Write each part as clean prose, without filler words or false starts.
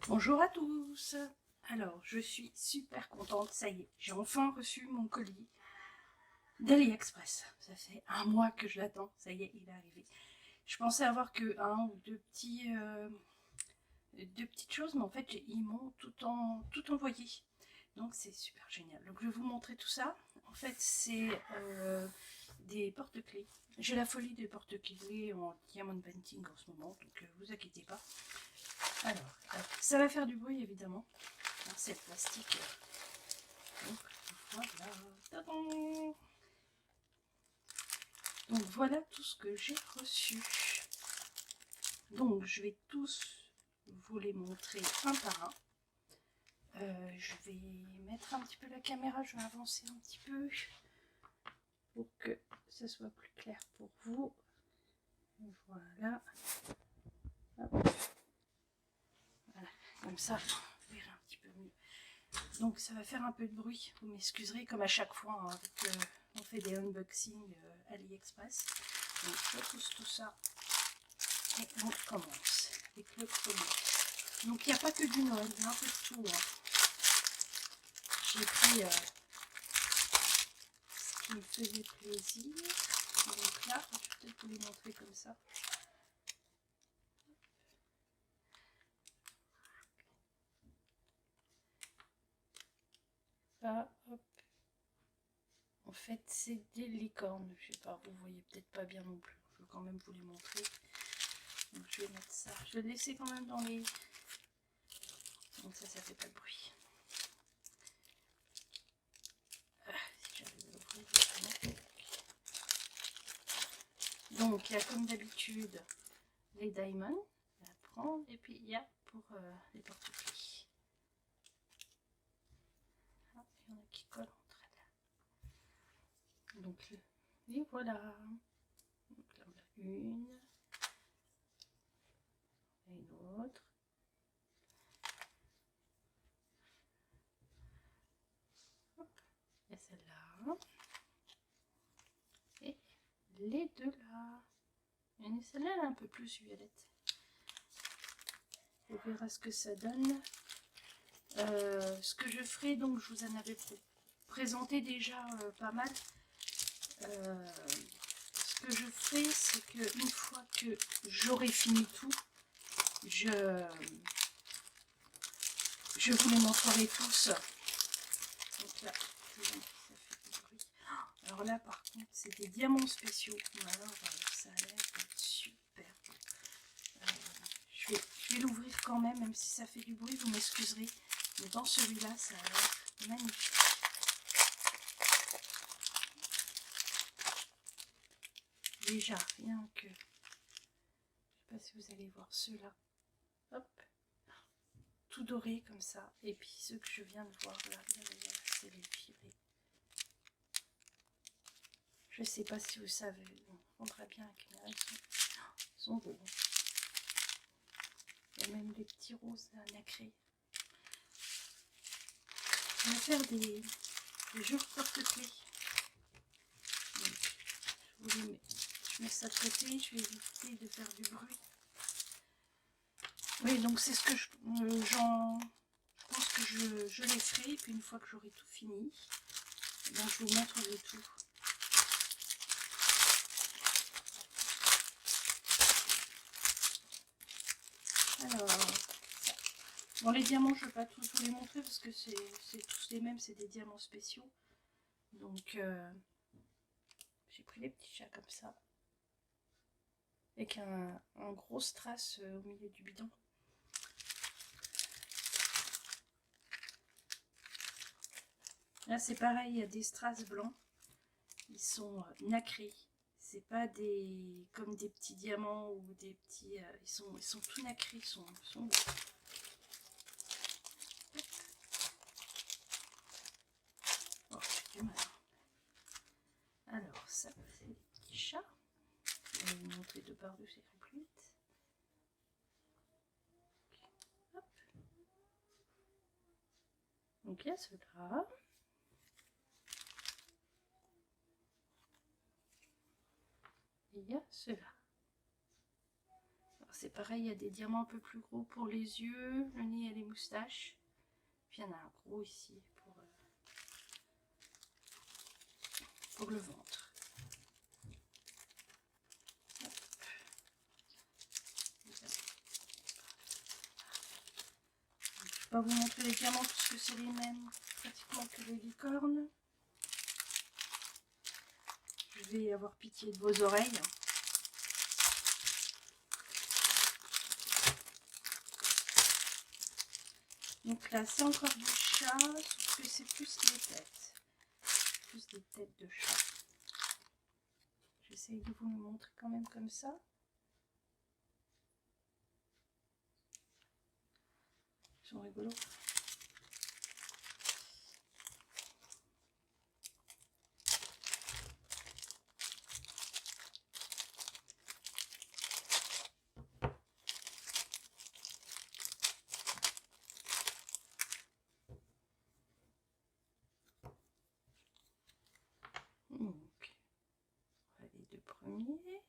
Bonjour à tous. Alors, je suis super contente, ça y est, j'ai enfin reçu mon colis d'AliExpress. Ça fait un mois que je l'attends, ça y est, il est arrivé. Je pensais avoir que un ou deux petites choses, mais en fait, ils m'ont tout envoyé. Donc, c'est super génial. Donc, je vais vous montrer tout ça. En fait, c'est des porte-clés. J'ai la folie des porte-clés en diamond painting en ce moment, donc vous inquiétez pas. Alors, ça va faire du bruit évidemment. C'est le plastique. Donc voilà. Tadam. Donc voilà tout ce que j'ai reçu. Donc je vais tous vous les montrer un par un. Je vais mettre un petit peu la caméra, je vais avancer un petit peu pour que ce soit plus clair pour vous. Voilà. Hop. Voilà. Comme ça, vous verrez un petit peu mieux. Donc ça va faire un peu de bruit, vous m'excuserez, comme à chaque fois hein, on fait des unboxings AliExpress. Donc je pousse tout ça et on commence avec le premier. Donc il n'y a pas que du Noël, il y a un peu de tout. Hein. J'ai pris ce qui me faisait plaisir. Donc là, je vais peut-être vous les montrer comme ça. Là, hop. En fait, c'est des licornes. Je sais pas, vous voyez peut-être pas bien non plus. Je vais quand même vous les montrer. Donc je vais mettre ça. Je vais le laisser quand même dans les... Donc ça fait pas de bruit. Si j'arrive à l'ouvrir, donc il y a comme d'habitude les diamonds à prendre. Et puis il y a pour les porte-clés. Ah, il y en a qui collent entre elles. Donc et voilà. Donc là on a une. Et une autre. Et celle-là. Et les deux là. Et celle-là elle est un peu plus violette. On verra ce que ça donne. Ce que je ferai, donc je vous en avais présenté déjà pas mal. Ce que je ferai, c'est que une fois que j'aurai fini tout, je vous les montrerai tous. Donc là, ça fait du bruit. Alors là, par contre, c'est des diamants spéciaux. Alors, ça a l'air d'être super. Je vais l'ouvrir quand même si ça fait du bruit, vous m'excuserez. Mais dans celui-là, ça a l'air magnifique. Déjà, rien que... Je sais pas si vous allez voir ceux-là. Hop. Tout doré comme ça. Et puis ceux que je viens de voir là, c'est les filets. Je sais pas si vous savez, on voit bien la caméra, ils sont beaux. Il y a même des petits roses nacrés. On va faire des jeux porte-clés. Je mets ça de côté, je vais éviter de faire du bruit. Oui, donc c'est ce que je pense que je les ferai. Et puis une fois que j'aurai tout fini, ben, je vous montrerai tout. Alors, bon, les diamants, je ne vais pas tous vous les montrer parce que c'est tous les mêmes, c'est des diamants spéciaux. Donc, j'ai pris les petits chats comme ça, avec un gros strass au milieu du bidon. Là, c'est pareil, il y a des strass blancs. Ils sont nacrés. C'est pas comme des petits diamants ou des petits... ils sont tout nacrés, ils sont beaux. Oh, j'ai du mal. Alors, ça, c'est les petits chats. Je vais vous montrer de par-dessus, c'est plus vite. Hop. Donc, il y a ceux-là. Et il y a ceux-là. c'est pareil, il y a des diamants un peu plus gros pour les yeux, le nez et les moustaches. Puis il y en a un gros ici pour le ventre. Hop. Je ne vais pas vous montrer les diamants puisque c'est les mêmes pratiquement que les licornes. Je vais avoir pitié de vos oreilles. Donc là, c'est encore du chat, sauf que c'est plus les têtes. Plus des têtes de chat. J'essaie de vous le montrer quand même comme ça. Ils sont rigolos. Donc, voilà les deux premiers.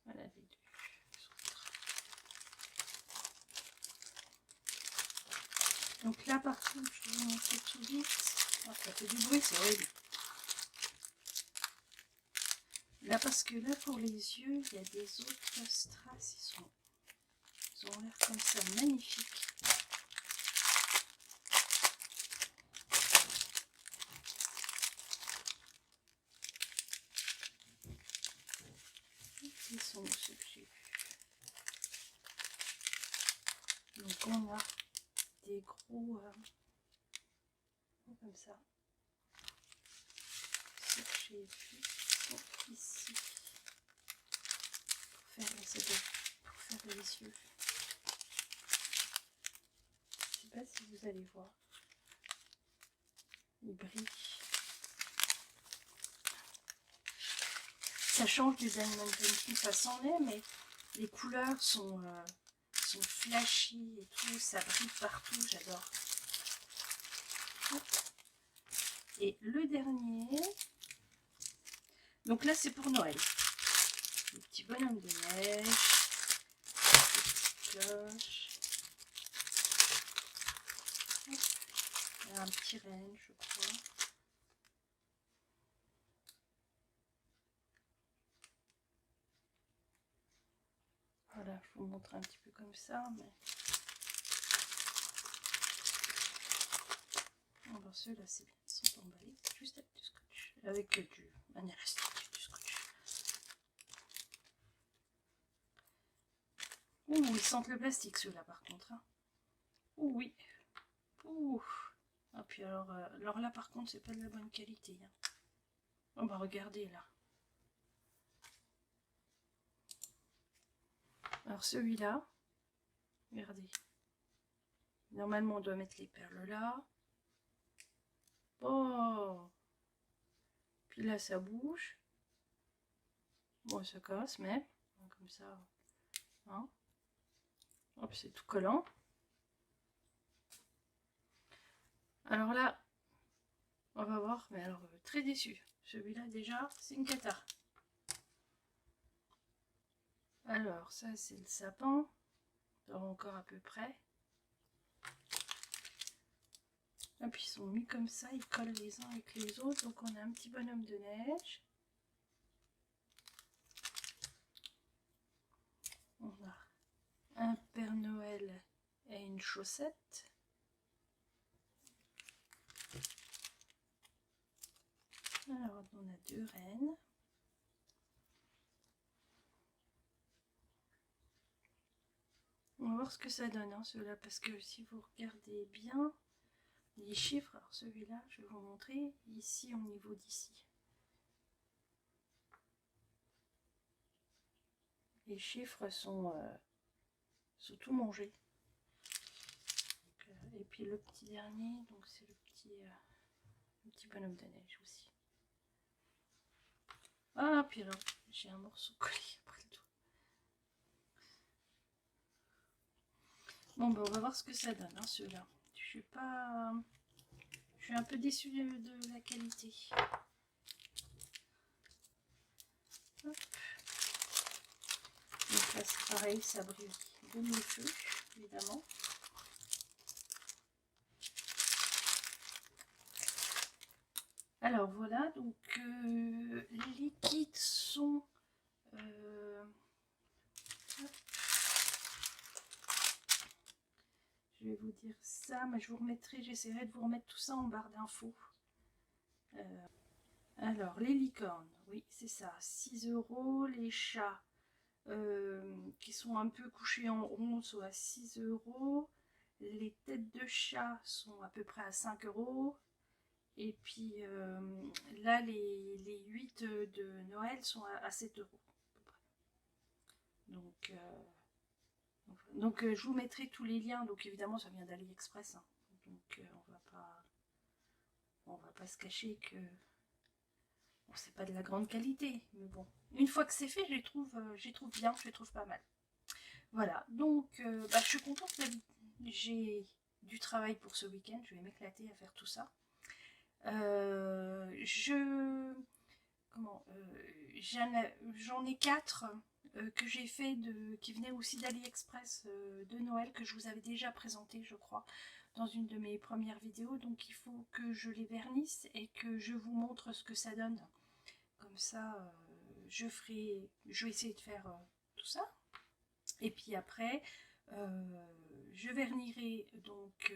Voilà les deux. Donc là, par contre, je vais vous montrer tout vite. Oh, ça fait du bruit, c'est horrible. Là, parce que là, pour les yeux, il y a des autres strass. Ils ont l'air comme ça, magnifiques. Ils sont ceux que j'ai vus. Donc on a des gros comme ça. Ceux que j'ai vus sont ici pour faire les yeux. Je sais pas si vous allez voir. Ils brillent. Ça change des Animal Painting, ça s'en est, mais les couleurs sont flashy et tout, ça brille partout, j'adore. Et le dernier, donc là c'est pour Noël. Le petit bonhomme de neige, cloche. Il y a un petit renne, je crois. Voilà, je vous montre un petit peu comme ça, mais alors ceux-là c'est bien, ils sont emballés juste avec du scotch, avec du manière esthétique du scotch. Ouh, ils sentent le plastique ceux-là par contre. Hein. Ouh, oui. Ouh. Ah puis alors là par contre c'est pas de la bonne qualité. Hein. On va regarder là. Alors celui-là, regardez. Normalement on doit mettre les perles là. Oh. Puis là ça bouge. Bon ça casse mais comme ça. Hein. Hop, c'est tout collant. Alors là, on va voir, mais alors très déçu. Celui-là déjà, c'est une cata. Alors ça c'est le sapin, encore à peu près. Et puis ils sont mis comme ça, ils collent les uns avec les autres. Donc on a un petit bonhomme de neige. On a un Père Noël et une chaussette. Alors on a deux rennes. On va voir ce que ça donne, hein, ceux-là, parce que si vous regardez bien les chiffres, alors celui-là, je vais vous montrer ici au niveau d'ici. Les chiffres sont tout mangés. Et puis le petit dernier, donc c'est le petit bonhomme de neige aussi. Ah, puis alors, j'ai un morceau collé après le tout. Bon, ben on va voir ce que ça donne, hein, ceux-là. Je suis un peu déçue de la qualité. Hop. Donc là c'est pareil, ça brille de mille feux, évidemment. Alors voilà, donc les liquides sont... je vais vous dire ça, mais je vous remettrai, j'essaierai de vous remettre tout ça en barre d'infos. Alors, les licornes, oui, c'est ça, 6 €. Les chats qui sont un peu couchés en rond sont à 6 €. Les têtes de chat sont à peu près à 5 €. Et puis là, les 8 de Noël sont à 7 € à peu près. Donc, je vous mettrai tous les liens. Donc évidemment, ça vient d'AliExpress. Hein. Donc on va pas se cacher que bon, c'est pas de la grande qualité. Mais bon, une fois que c'est fait, je les trouve bien, je les trouve pas mal. Voilà, donc je suis contente. J'ai du travail pour ce week-end. Je vais m'éclater à faire tout ça. J'en ai 4 que j'ai fait qui venaient aussi d'AliExpress de Noël, que je vous avais déjà présenté, je crois, dans une de mes premières vidéos. Donc il faut que je les vernisse et que je vous montre ce que ça donne. Comme ça, je vais essayer de faire tout ça. Et puis après, je vernirai donc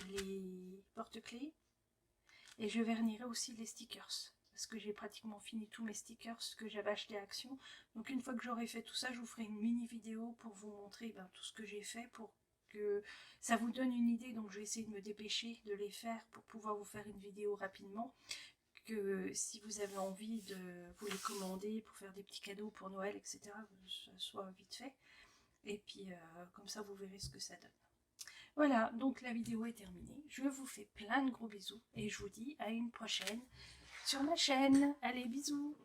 les porte-clés. Et je vernirai aussi les stickers. Parce que j'ai pratiquement fini tous mes stickers que j'avais acheté à Action. Donc une fois que j'aurai fait tout ça, je vous ferai une mini vidéo pour vous montrer tout ce que j'ai fait. Pour que ça vous donne une idée. Donc je vais essayer de me dépêcher de les faire pour pouvoir vous faire une vidéo rapidement. Que si vous avez envie de vous les commander pour faire des petits cadeaux pour Noël, etc. ça soit vite fait. Et puis comme ça vous verrez ce que ça donne. Voilà, donc la vidéo est terminée. Je vous fais plein de gros bisous et je vous dis à une prochaine sur ma chaîne. Allez, bisous!